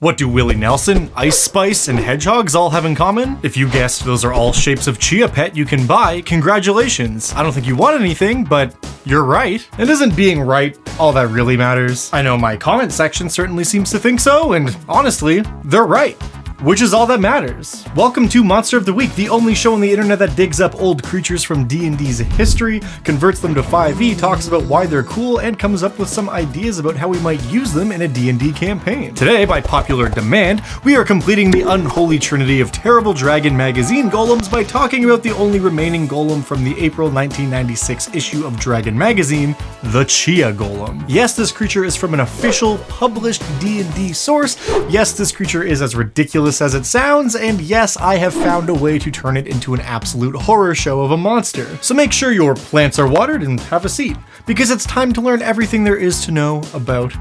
What do Willie Nelson, Ice Spice, and hedgehogs all have in common? If you guessed those are all shapes of chia pet you can buy, congratulations. I don't think you want anything, but you're right. And isn't being right all that really matters? I know my comment section certainly seems to think so, and honestly, they're right. Which is all that matters. Welcome to Monster of the Week, the only show on the internet that digs up old creatures from D&D's history, converts them to 5e, talks about why they're cool, and comes up with some ideas about how we might use them in a D&D campaign. Today, by popular demand, we are completing the unholy trinity of terrible Dragon magazine golems by talking about the only remaining golem from the April 1996 issue of Dragon magazine, the Chia Golem. Yes, this creature is from an official, published D&D source. Yes, this creature is as ridiculous as it sounds, and yes, I have found a way to turn it into an absolute horror show of a monster. So make sure your plants are watered and have a seat, because it's time to learn everything there is to know about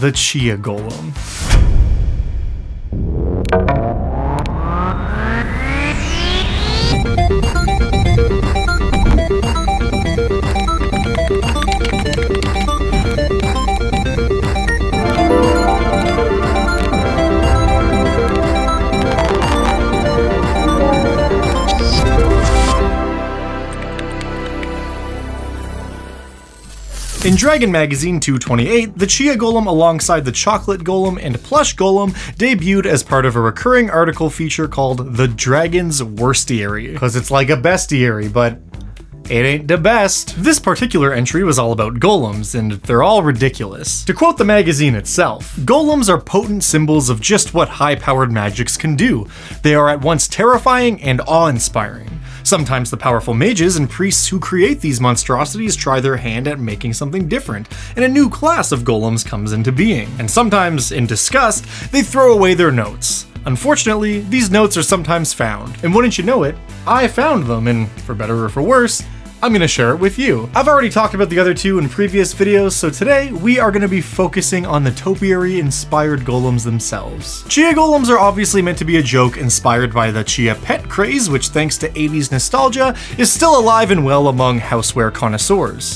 the Chia Golem. In Dragon Magazine 228, the Chia Golem alongside the Chocolate Golem and Plush Golem debuted as part of a recurring article feature called The Dragon's Worstiary. Because it's like a bestiary, but it ain't the best. This particular entry was all about golems, and they're all ridiculous. To quote the magazine itself, golems are potent symbols of just what high-powered magics can do. They are at once terrifying and awe-inspiring. Sometimes the powerful mages and priests who create these monstrosities try their hand at making something different, and a new class of golems comes into being. And sometimes, in disgust, they throw away their notes. Unfortunately, these notes are sometimes found, and wouldn't you know it, I found them, and for better or for worse, I'm gonna share it with you. I've already talked about the other two in previous videos, so today we are gonna be focusing on the topiary-inspired golems themselves. Chia golems are obviously meant to be a joke inspired by the chia pet craze, which thanks to 80s nostalgia, is still alive and well among houseware connoisseurs.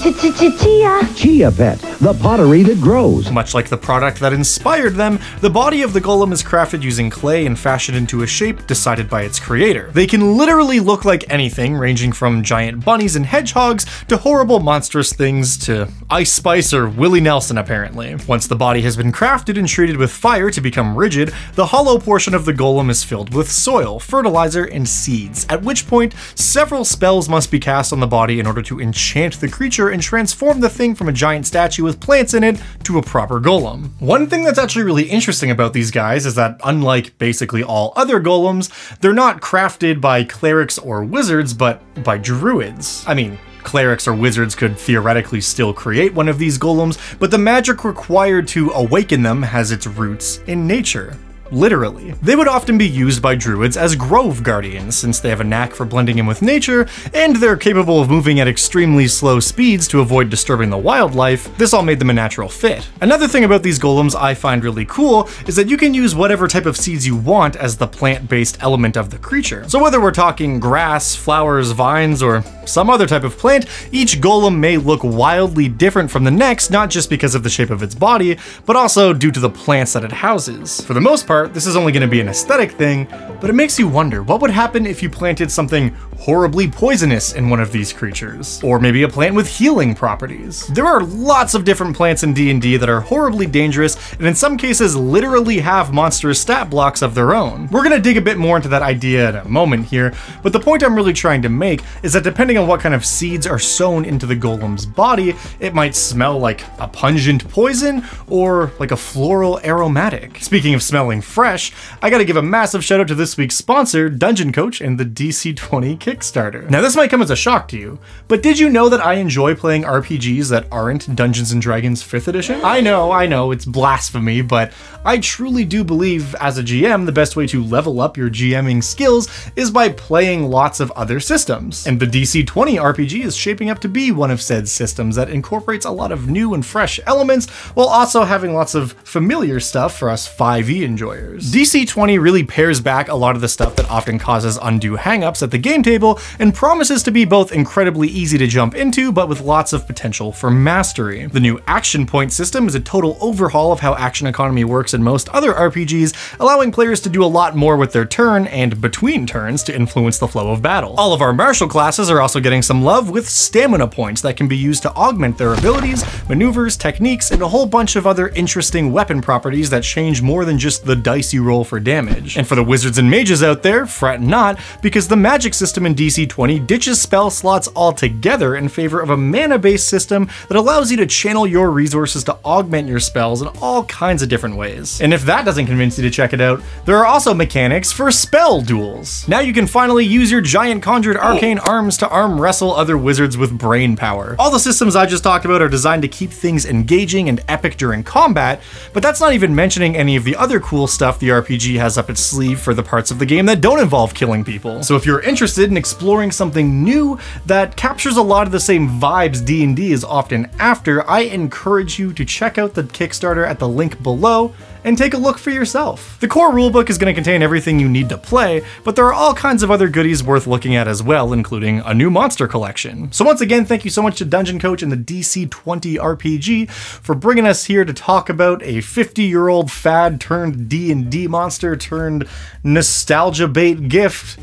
Chia pet, the pottery that grows. Much like the product that inspired them, the body of the golem is crafted using clay and fashioned into a shape decided by its creator. They can literally look like anything, ranging from giant bunnies and hedgehogs to horrible monstrous things to Ice Spice or Willie Nelson apparently. Once the body has been crafted and treated with fire to become rigid, the hollow portion of the golem is filled with soil, fertilizer, and seeds, at which point several spells must be cast on the body in order to enchant the creature and transform the thing from a giant statue with plants in it to a proper golem. One thing that's actually really interesting about these guys is that unlike basically all other golems, they're not crafted by clerics or wizards, but by druids. I mean, clerics or wizards could theoretically still create one of these golems, but the magic required to awaken them has its roots in nature. Literally. They would often be used by druids as grove guardians, since they have a knack for blending in with nature, and they're capable of moving at extremely slow speeds to avoid disturbing the wildlife. This all made them a natural fit. Another thing about these golems I find really cool is that you can use whatever type of seeds you want as the plant-based element of the creature. So whether we're talking grass, flowers, vines, or some other type of plant, each golem may look wildly different from the next, not just because of the shape of its body, but also due to the plants that it houses. For the most part, this is only going to be an aesthetic thing, but it makes you wonder what would happen if you planted something horribly poisonous in one of these creatures, or maybe a plant with healing properties. There are lots of different plants in D&D that are horribly dangerous, and in some cases literally have monstrous stat blocks of their own. We're gonna dig a bit more into that idea in a moment here, but the point I'm really trying to make is that depending on what kind of seeds are sown into the golem's body, it might smell like a pungent poison or like a floral aromatic. Speaking of smelling fresh, I gotta give a massive shout out to this week's sponsor, Dungeon Coach and the DC20 Kickstarter. Now this might come as a shock to you, but did you know that I enjoy playing RPGs that aren't Dungeons & Dragons 5th edition? I know, it's blasphemy, but I truly do believe as a GM the best way to level up your GMing skills is by playing lots of other systems. And the DC20 RPG is shaping up to be one of said systems that incorporates a lot of new and fresh elements while also having lots of familiar stuff for us 5e enjoyers. enjoyers. DC 20 really pares back a lot of the stuff that often causes undue hangups at the game table and promises to be both incredibly easy to jump into, but with lots of potential for mastery. The new action point system is a total overhaul of how action economy works in most other RPGs, allowing players to do a lot more with their turn and between turns to influence the flow of battle. All of our martial classes are also getting some love with stamina points that can be used to augment their abilities, maneuvers, techniques, and a whole bunch of other interesting weapon properties that change more than just the dice you roll for damage. And for the wizards and mages out there, fret not, because the magic system in DC 20 ditches spell slots altogether in favor of a mana-based system that allows you to channel your resources to augment your spells in all kinds of different ways. And if that doesn't convince you to check it out, there are also mechanics for spell duels. Now you can finally use your giant conjured arcane arms to arm wrestle other wizards with brain power. All the systems I just talked about are designed to keep things engaging and epic during combat, but that's not even mentioning any of the other cool stuff the RPG has up its sleeve for the parts of the game that don't involve killing people. So if you're interested in exploring something new that captures a lot of the same vibes D&D is often after, I encourage you to check out the Kickstarter at the link below and take a look for yourself. The core rulebook is going to contain everything you need to play, but there are all kinds of other goodies worth looking at as well, including a new monster collection. So once again, thank you so much to Dungeon Coach and the DC 20 RPG for bringing us here to talk about a 50-year-old fad turned D&D monster turned nostalgia bait gift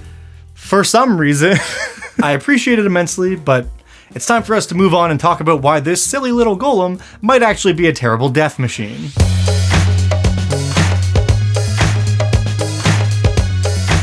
for some reason. I appreciate it immensely, but it's time for us to move on and talk about why this silly little golem might actually be a terrible death machine.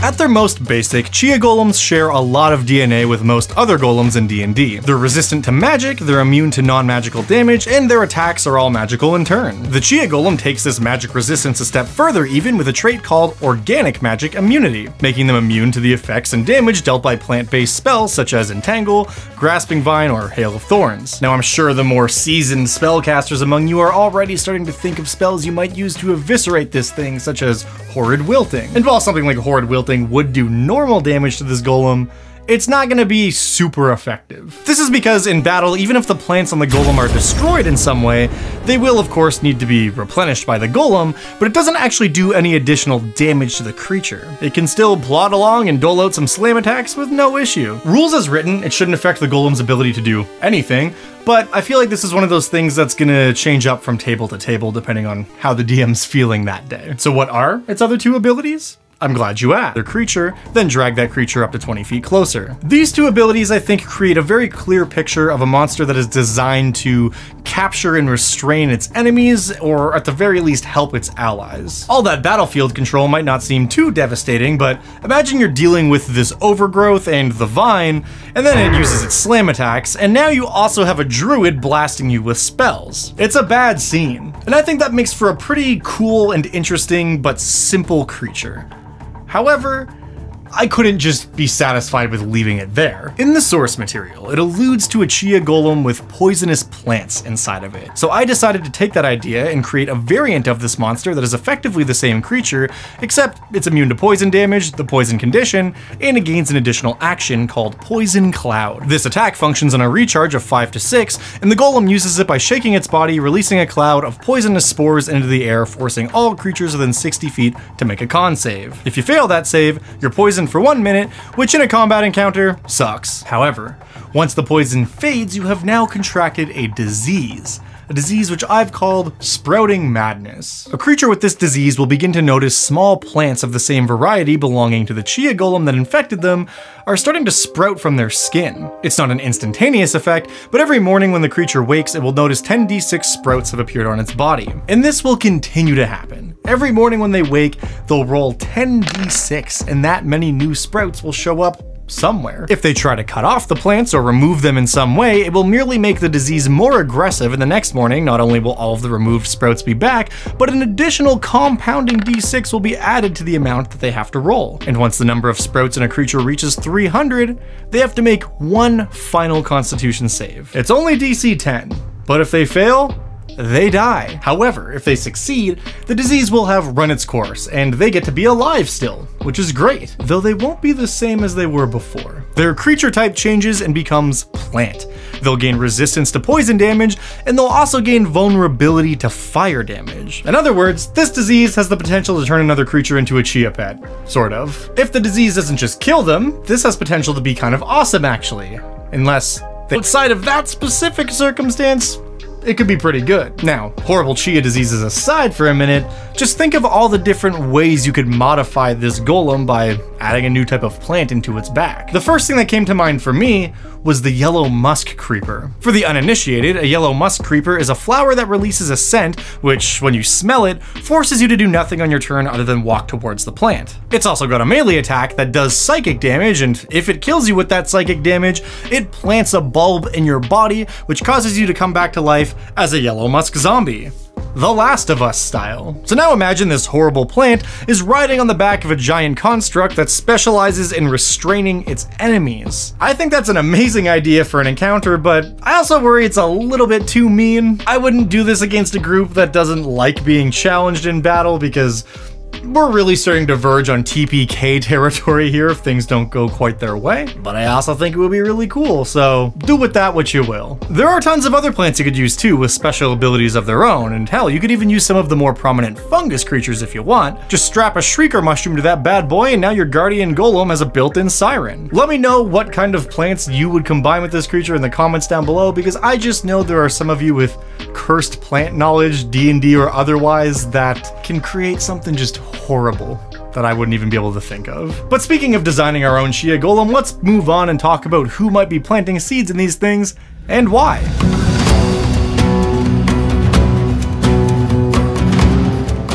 At their most basic, chia golems share a lot of DNA with most other golems in D&D. They're resistant to magic, they're immune to non-magical damage, and their attacks are all magical in turn. The chia golem takes this magic resistance a step further even with a trait called organic magic immunity, making them immune to the effects and damage dealt by plant-based spells such as Entangle, Grasping Vine, or Hail of Thorns. Now I'm sure the more seasoned spellcasters among you are already starting to think of spells you might use to eviscerate this thing, such as Horrid Wilting. And while something like Horrid Wilting would do normal damage to this golem, it's not going to be super effective. This is because in battle, even if the plants on the golem are destroyed in some way, they will of course need to be replenished by the golem, but it doesn't actually do any additional damage to the creature. It can still plod along and dole out some slam attacks with no issue. Rules as written, it shouldn't affect the golem's ability to do anything, but I feel like this is one of those things that's gonna change up from table to table depending on how the DM's feeling that day. So what are its other two abilities? I'm glad you asked. Their creature, then drag that creature up to 20 feet closer. These two abilities, I think, create a very clear picture of a monster that is designed to capture and restrain its enemies, or at the very least help its allies. All that battlefield control might not seem too devastating, but imagine you're dealing with this overgrowth and the vine, and then it uses its slam attacks, and now you also have a druid blasting you with spells. It's a bad scene, and I think that makes for a pretty cool and interesting but simple creature. However, I couldn't just be satisfied with leaving it there. In the source material, it alludes to a chia golem with poisonous plants inside of it. So I decided to take that idea and create a variant of this monster that is effectively the same creature, except it's immune to poison damage, the poison condition, and it gains an additional action called Poison Cloud. This attack functions on a recharge of 5 to 6, and the golem uses it by shaking its body, releasing a cloud of poisonous spores into the air, forcing all creatures within 60 feet to make a con save. If you fail that save, you're poisoned for 1 minute, which in a combat encounter sucks. However, once the poison fades, you have now contracted a disease which I've called Sprouting Madness. A creature with this disease will begin to notice small plants of the same variety belonging to the chia golem that infected them are starting to sprout from their skin. It's not an instantaneous effect, but every morning when the creature wakes, it will notice 10d6 sprouts have appeared on its body. And this will continue to happen. Every morning when they wake, they'll roll 10d6, and that many new sprouts will show up somewhere. If they try to cut off the plants or remove them in some way, it will merely make the disease more aggressive, and the next morning, not only will all of the removed sprouts be back, but an additional compounding d6 will be added to the amount that they have to roll. And once the number of sprouts in a creature reaches 300, they have to make one final constitution save. It's only DC 10, but if they fail, they die. However, if they succeed, the disease will have run its course, and they get to be alive still, which is great, though they won't be the same as they were before. Their creature type changes and becomes plant. They'll gain resistance to poison damage, and they'll also gain vulnerability to fire damage. In other words, this disease has the potential to turn another creature into a chia pet, sort of. If the disease doesn't just kill them, this has potential to be kind of awesome actually, unless outside of that specific circumstance, it could be pretty good. Now, horrible chia diseases aside for a minute, just think of all the different ways you could modify this golem by adding a new type of plant into its back. The first thing that came to mind for me was the yellow musk creeper. For the uninitiated, a yellow musk creeper is a flower that releases a scent, which, when you smell it, forces you to do nothing on your turn other than walk towards the plant. It's also got a melee attack that does psychic damage, and if it kills you with that psychic damage, it plants a bulb in your body, which causes you to come back to life as a yellow musk zombie. The Last of Us style. So now imagine this horrible plant is riding on the back of a giant construct that specializes in restraining its enemies. I think that's an amazing idea for an encounter, but I also worry it's a little bit too mean. I wouldn't do this against a group that doesn't like being challenged in battle, because we're really starting to verge on TPK territory here if things don't go quite their way, but I also think it would be really cool, so do with that what you will. There are tons of other plants you could use too with special abilities of their own, and hell, you could even use some of the more prominent fungus creatures if you want. Just strap a shrieker mushroom to that bad boy and now your guardian golem has a built-in siren. Let me know what kind of plants you would combine with this creature in the comments down below, because I just know there are some of you with cursed plant knowledge, D&D or otherwise, that can create something just horrible that I wouldn't even be able to think of. But speaking of designing our own chia golem, let's move on and talk about who might be planting seeds in these things and why.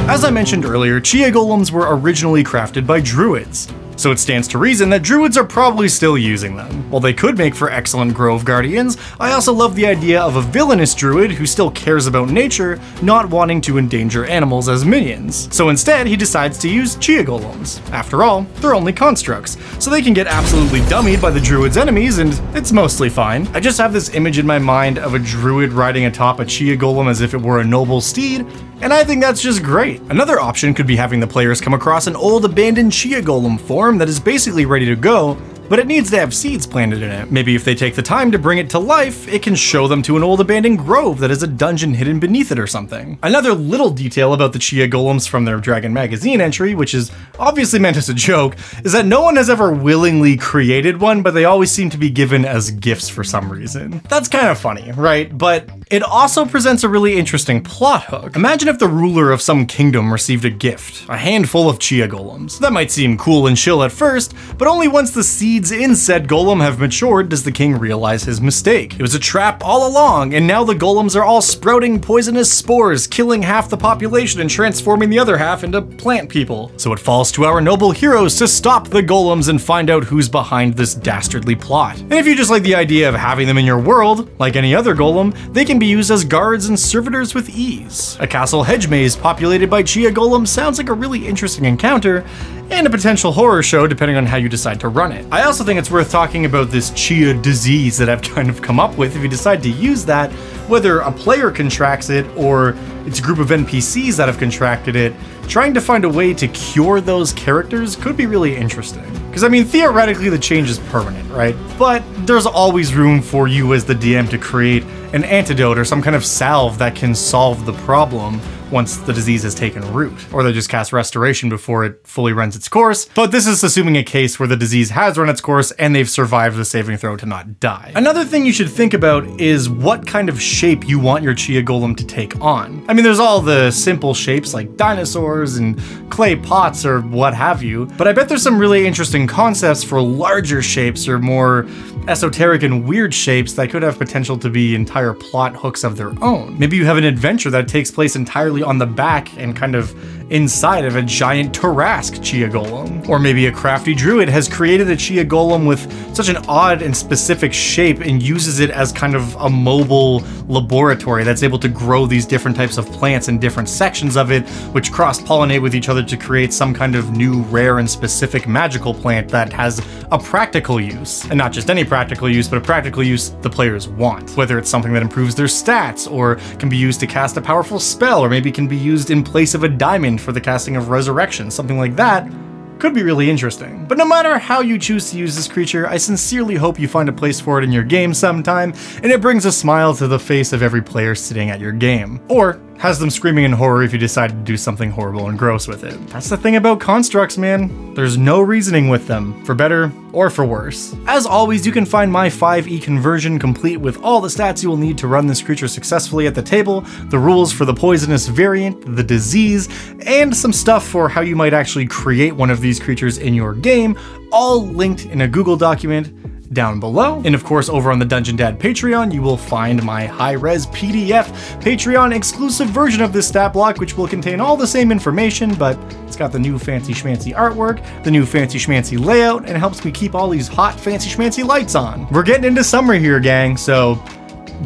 As I mentioned earlier, chia golems were originally crafted by druids, so it stands to reason that druids are probably still using them. While they could make for excellent grove guardians, I also love the idea of a villainous druid who still cares about nature, not wanting to endanger animals as minions. So instead, he decides to use chia golems. After all, they're only constructs, so they can get absolutely dummied by the druid's enemies, and it's mostly fine. I just have this image in my mind of a druid riding atop a chia golem as if it were a noble steed, and I think that's just great. Another option could be having the players come across an old abandoned chia golem form that is basically ready to go, but it needs to have seeds planted in it. Maybe if they take the time to bring it to life, it can show them to an old abandoned grove that has a dungeon hidden beneath it or something. Another little detail about the chia golems from their Dragon magazine entry, which is obviously meant as a joke, is that no one has ever willingly created one, but they always seem to be given as gifts for some reason. That's kind of funny, right? But it also presents a really interesting plot hook. Imagine if the ruler of some kingdom received a gift, a handful of chia golems. That might seem cool and chill at first, but only once the seeds in said golem have matured does the king realize his mistake. It was a trap all along, and now the golems are all sprouting poisonous spores, killing half the population and transforming the other half into plant people. So it falls to our noble heroes to stop the golems and find out who's behind this dastardly plot. And if you just like the idea of having them in your world, like any other golem, they can be used as guards and servitors with ease. A castle hedge maze populated by chia golems sounds like a really interesting encounter, and a potential horror show depending on how you decide to run it. I also think it's worth talking about this chia disease that I've kind of come up with. If you decide to use that, whether a player contracts it or it's a group of NPCs that have contracted it, trying to find a way to cure those characters could be really interesting. Because I mean, theoretically the change is permanent, right? But there's always room for you as the DM to create an antidote or some kind of salve that can solve the problem once the disease has taken root. Or they just cast restoration before it fully runs its course, but this is assuming a case where the disease has run its course and they've survived the saving throw to not die. Another thing you should think about is what kind of shape you want your chia golem to take on. I mean, there's all the simple shapes like dinosaurs and clay pots or what have you, but I bet there's some really interesting concepts for larger shapes or more esoteric and weird shapes that could have potential to be entire plot hooks of their own. Maybe you have an adventure that takes place entirely on the back and kind of inside of a giant Tarrasque chia golem. Or maybe a crafty druid has created a chia golem with such an odd and specific shape and uses it as kind of a mobile laboratory that's able to grow these different types of plants in different sections of it, which cross-pollinate with each other to create some kind of new, rare, and specific magical plant that has a practical use. And not just any practical use, but a practical use the players want. Whether it's something that improves their stats, or can be used to cast a powerful spell, or maybe can be used in place of a diamond for the casting of resurrection, something like that, could be really interesting. But no matter how you choose to use this creature, I sincerely hope you find a place for it in your game sometime, and it brings a smile to the face of every player sitting at your game. Or has them screaming in horror if you decide to do something horrible and gross with it. That's the thing about constructs, man. There's no reasoning with them, for better or for worse. As always, you can find my 5e conversion complete with all the stats you will need to run this creature successfully at the table, the rules for the poisonous variant, the disease, and some stuff for how you might actually create one of these creatures in your game, all linked in a Google document down below. And of course, over on the Dungeon Dad Patreon, you will find my high-res PDF Patreon exclusive version of this stat block, which will contain all the same information, but it's got the new fancy schmancy artwork, the new fancy schmancy layout, and it helps me keep all these hot fancy schmancy lights on. We're getting into summer here, gang, so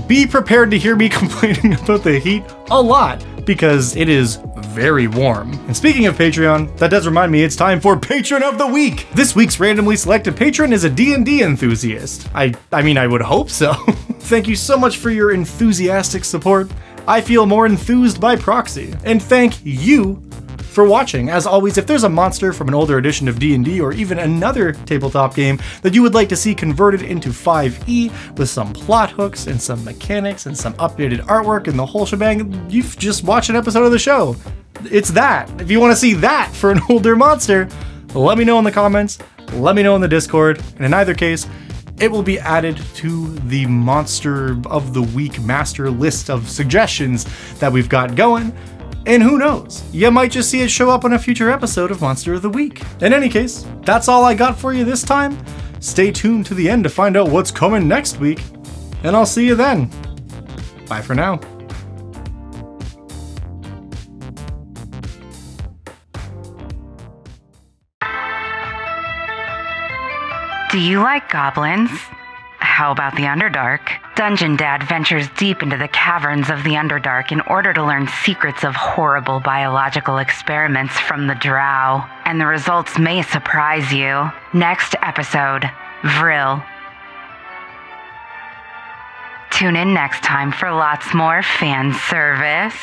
be prepared to hear me complaining about the heat a lot, because it is very warm. And speaking of Patreon, that does remind me it's time for Patron of the Week! This week's randomly selected patron is a D&D enthusiast. I mean, I would hope so. Thank you so much for your enthusiastic support. I feel more enthused by proxy. And thank you for watching. As always, if there's a monster from an older edition of D&D or even another tabletop game that you would like to see converted into 5e with some plot hooks and some mechanics and some updated artwork and the whole shebang, you've just watched an episode of the show. It's that. If you want to see that for an older monster, let me know in the comments, let me know in the Discord, and in either case, it will be added to the Monster of the Week master list of suggestions that we've got going. And who knows, you might just see it show up on a future episode of Monster of the Week. In any case, that's all I got for you this time. Stay tuned to the end to find out what's coming next week, and I'll see you then. Bye for now. Do you like goblins? How about the Underdark? Dungeon Dad ventures deep into the caverns of the Underdark in order to learn secrets of horrible biological experiments from the Drow, and the results may surprise you. Next episode, Vril. Tune in next time for lots more fan service.